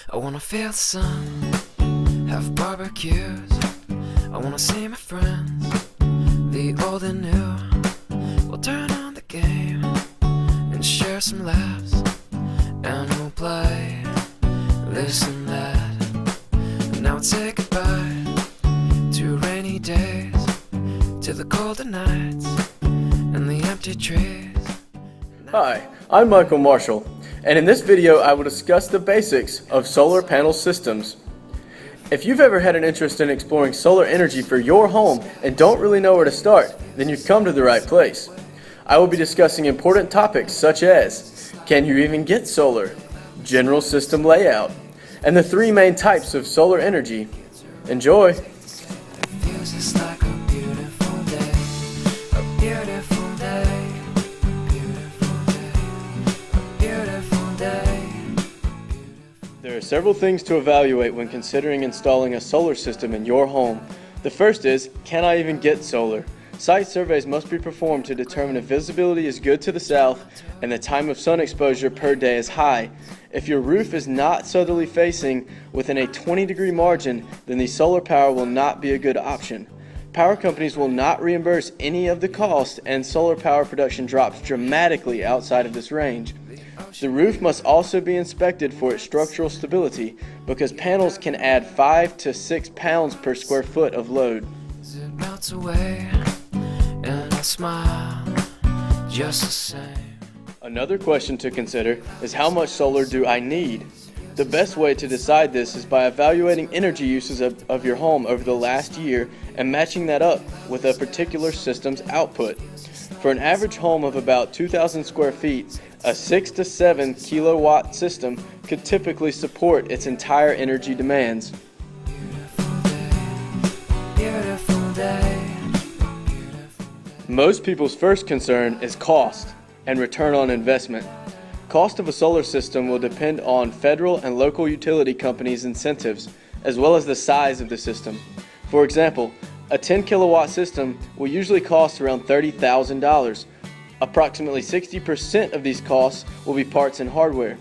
I wanna feel the sun, have barbecues. I wanna see my friends, the old and new. We'll turn on the game and share some laughs, and we'll play this and that. And now we'll say goodbye to rainy days, to the colder nights and the empty trees. Hi, I'm Michael Marshall, and in this video I will discuss the basics of solar panel systems. If you've ever had an interest in exploring solar energy for your home and don't really know where to start, then you've come to the right place. I will be discussing important topics such as, can you even get solar, general system layout, and the three main types of solar energy. Enjoy! Feels just like a beautiful day, a beautiful day, a beautiful day, a beautiful day. There are several things to evaluate when considering installing a solar system in your home. The first is, can I even get solar? Site surveys must be performed to determine if visibility is good to the south and the time of sun exposure per day is high. If your roof is not southerly facing within a 20-degree margin, then the solar power will not be a good option. Power companies will not reimburse any of the cost, and solar power production drops dramatically outside of this range. The roof must also be inspected for its structural stability, because panels can add 5 to 6 pounds per square foot of load. It melts away, and I smile just the same. Another question to consider is, how much solar do I need? The best way to decide this is by evaluating energy uses of your home over the last year and matching that up with a particular system's output. For an average home of about 2,000 square feet, a 6 to 7 kilowatt system could typically support its entire energy demands. Beautiful day. Most people's first concern is cost and return on investment. Cost of a solar system will depend on federal and local utility companies' incentives, as well as the size of the system. For example, a 10 kilowatt system will usually cost around $30,000. Approximately 60% of these costs will be parts and hardware.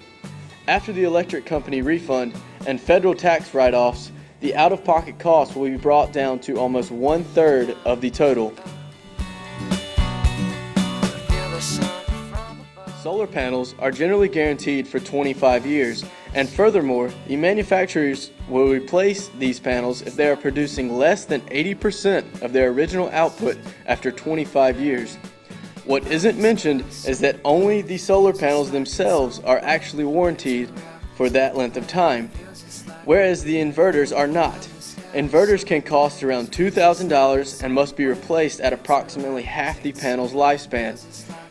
After the electric company refund and federal tax write-offs, the out-of-pocket cost will be brought down to almost 1/3 of the total. Solar panels are generally guaranteed for 25 years, and furthermore, the manufacturers will replace these panels if they are producing less than 80% of their original output after 25 years. What isn't mentioned is that only the solar panels themselves are actually warranted for that length of time, whereas the inverters are not. Inverters can cost around $2,000 and must be replaced at approximately half the panel's lifespan.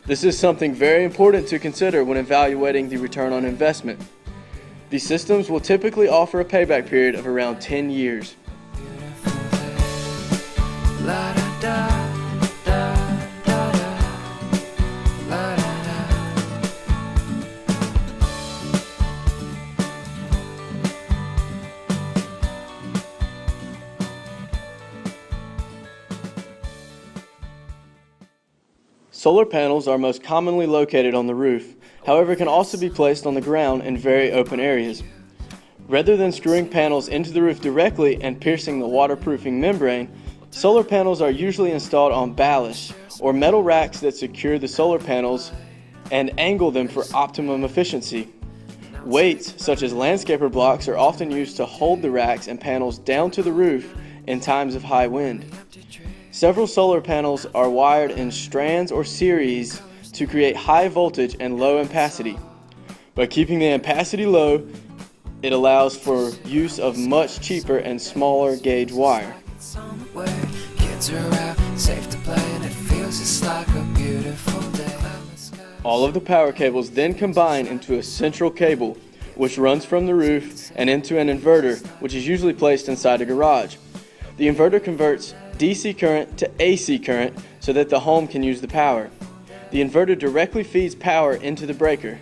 This is something very important to consider when evaluating the return on investment. These systems will typically offer a payback period of around 10 years. La da da, da da da, la da da. Solar panels are most commonly located on the roof, however can also be placed on the ground in very open areas. Rather than screwing panels into the roof directly and piercing the waterproofing membrane, solar panels are usually installed on ballasts, or metal racks that secure the solar panels and angle them for optimum efficiency. Weights, such as landscaper blocks, are often used to hold the racks and panels down to the roof in times of high wind. Several solar panels are wired in strands or series to create high voltage and low ampacity. By keeping the ampacity low, it allows for use of much cheaper and smaller gauge wire. Kids are out, safe to play, and it feels just like a beautiful day. All of the power cables then combine into a central cable, which runs from the roof and into an inverter, which is usually placed inside a garage. The inverter converts DC current to AC current so that the home can use the power. The inverter directly feeds power into the breaker.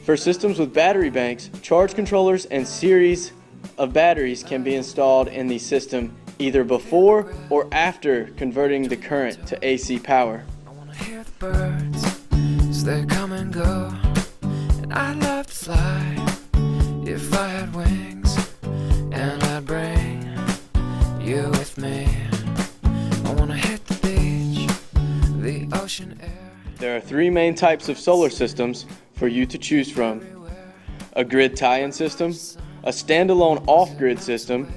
For systems with battery banks, charge controllers and series of batteries can be installed in the system either before or after converting the current to AC power. I wanna hear the birds as they come and go, and I love to fly. If I had wings and I'd bring you with me. I wanna hit the beach, the ocean air. There are three main types of solar systems for you to choose from: a grid tie-in system, a standalone off-grid system,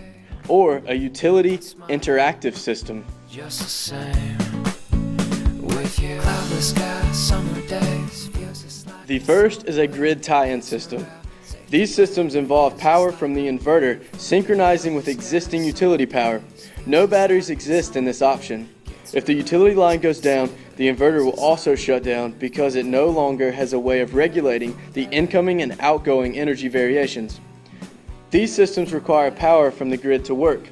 or a utility interactive system. Just the same with you. Cloudless sky, summer days, feels just like The first is a grid tie-in system. These systems involve power from the inverter synchronizing with existing utility power. No batteries exist in this option. If the utility line goes down, the inverter will also shut down because it no longer has a way of regulating the incoming and outgoing energy variations. These systems require power from the grid to work.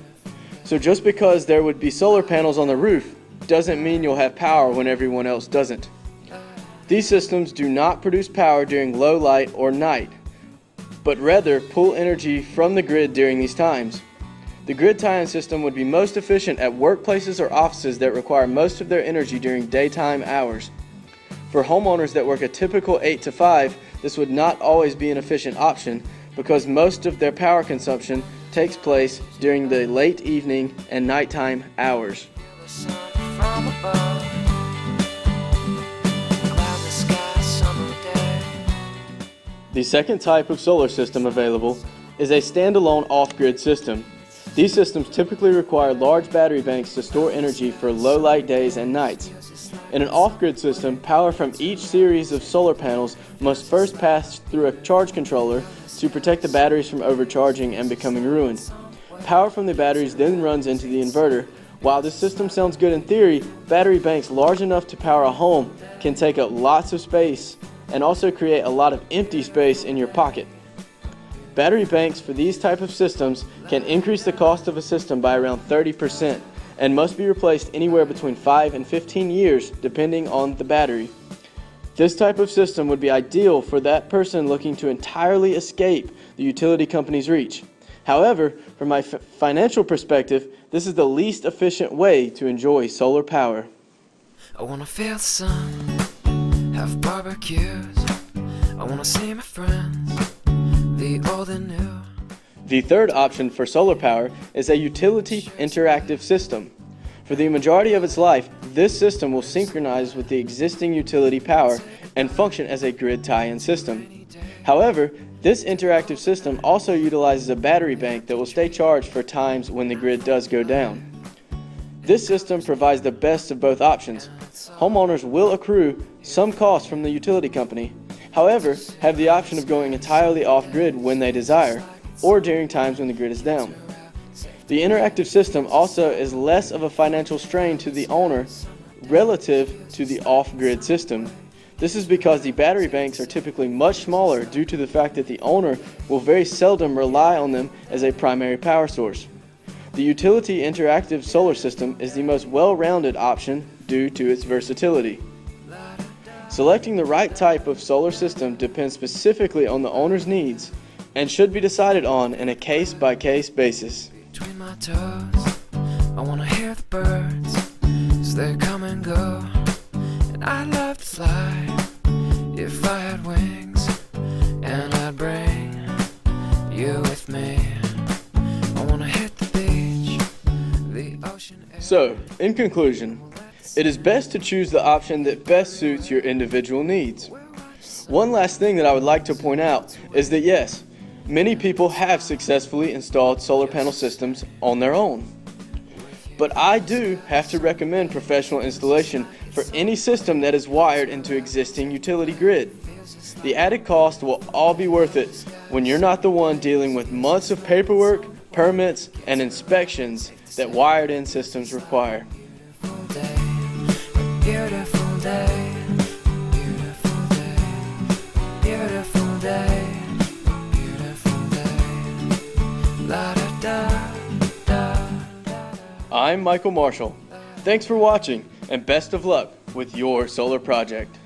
So just because there would be solar panels on the roof doesn't mean you'll have power when everyone else doesn't. These systems do not produce power during low light or night, but rather pull energy from the grid during these times. The grid tie-in system would be most efficient at workplaces or offices that require most of their energy during daytime hours. For homeowners that work a typical 8 to 5, this would not always be an efficient option because most of their power consumption takes place during the late evening and nighttime hours. the sun from above. Cloudless sky, summer day. The second type of solar system available is a standalone off-grid system. These systems typically require large battery banks to store energy for low light days and nights. In an off-grid system, power from each series of solar panels must first pass through a charge controller to protect the batteries from overcharging and becoming ruined. Power from the batteries then runs into the inverter. While this system sounds good in theory, battery banks large enough to power a home can take up lots of space and also create a lot of empty space in your pocket. Battery banks for these type of systems can increase the cost of a system by around 30% and must be replaced anywhere between 5 and 15 years depending on the battery. This type of system would be ideal for that person looking to entirely escape the utility company's reach. However, from my financial perspective, this is the least efficient way to enjoy solar power. I wanna feel the sun, have barbecues. I wanna see my friends, the old and new. The third option for solar power is a utility interactive system. For the majority of its life, this system will synchronize with the existing utility power and function as a grid tie-in system. However, this interactive system also utilizes a battery bank that will stay charged for times when the grid does go down. This system provides the best of both options. Homeowners will accrue some costs from the utility company, however, have the option of going entirely off-grid when they desire, or during times when the grid is down. The interactive system also is less of a financial strain to the owner relative to the off-grid system. This is because the battery banks are typically much smaller due to the fact that the owner will very seldom rely on them as a primary power source. The utility interactive solar system is the most well-rounded option due to its versatility. Selecting the right type of solar system depends specifically on the owner's needs and should be decided on in a case-by-case basis. Between my toes, I wanna hear the birds as they come and go. And I'd love to fly if I had wings, and I'd bring you with me. I wanna hit the beach, the ocean air. So, in conclusion, it is best to choose the option that best suits your individual needs. One last thing that I would like to point out is that yes, many people have successfully installed solar panel systems on their own. But I do have to recommend professional installation for any system that is wired into existing utility grid. The added cost will all be worth it when you're not the one dealing with months of paperwork, permits, and inspections that wired-in systems require. Beautiful day, beautiful day, beautiful day, beautiful day, la da da da. I'm Michael Marshall. Thanks for watching and best of luck with your solar project.